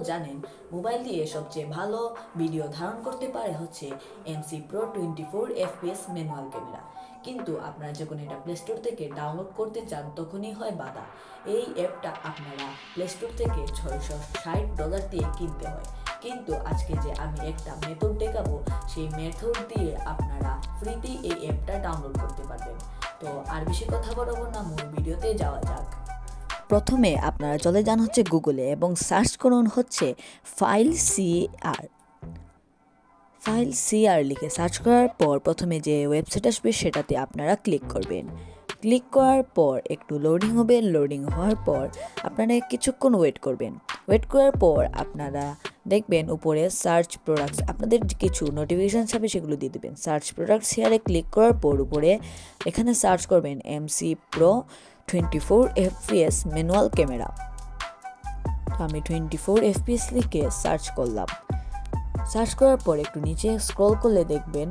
জানেন মোবাইল দিয়ে সবচেয়ে ভালো ভিডিও ধারণ করতে পারে হচ্ছে Mcpro24fps ম্যানুয়াল ক্যামেরা। কিন্তু আপনারা যখন এটা প্লে স্টোর থেকে ডাউনলোড করতে চান তখনই হয় বাধা। এই অ্যাপটা আপনারা প্লে স্টোর থেকে $660 দিয়ে কিনতে হয়। কিন্তু আজকে যে আমি একটা মেথড দেখাবো, সেই মেথড দিয়ে আপনারা ফ্রিতেই এই অ্যাপটা ডাউনলোড করতে পারবেন। তো আর বেশি কথা বলবো না, মূল ভিডিওতে যাওয়া যাক। প্রথমে আপনারা চলে যান হচ্ছে গুগলে এবং সার্চ করুন হচ্ছে ফাইল সিআর লিখে সার্চ করার পর প্রথমে যে ওয়েবসাইট আসবে সেটাতে আপনারা ক্লিক করবেন। ক্লিক করার পর একটু লোডিং হবে। লোডিং হওয়ার পর আপনারা কিছুক্ষণ ওয়েট করবেন। ওয়েট করার পর আপনারা দেখবেন উপরে সার্চ প্রোডাক্টস, আপনাদের কিছু নোটিফিকেশান হবে সেগুলো দিয়ে দেবেন। সার্চ প্রোডাক্টস হেয়ারে ক্লিক করার পর উপরে এখানে সার্চ করবেন Mcpro24fps ম্যানুয়াল ক্যামেরা। তো আমি 24fps লিখে সার্চ করলাম। সার্চ করার পর একটু নিচে স্ক্রল করলে দেখবেন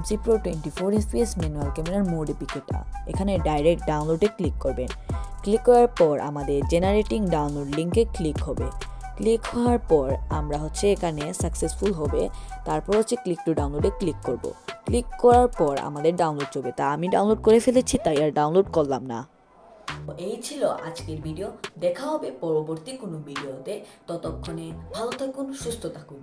Mcpro24fps ম্যানুয়াল ক্যামেরার মডিফিকেশনটা। এখানে ডাইরেক্ট ডাউনলোডে ক্লিক করবেন। ক্লিক করার পর আমাদের জেনারেটিং ডাউনলোড লিঙ্কে ক্লিক হবে। ক্লিক হওয়ার পর আমরা হচ্ছে এখানে সাকসেসফুল হবে। তারপর হচ্ছে ক্লিক টু ডাউনলোডে ক্লিক করব। ক্লিক করার পর আমাদের ডাউনলোড চলবে। তা আমি ডাউনলোড করে ফেলেছি, তাই আর ডাউনলোড করলাম না। এই ছিল আজকের ভিডিও। দেখা হবে পরবর্তী কোনো ভিডিওতে। ততক্ষণে ভালো থাকুন, সুস্থ থাকুন।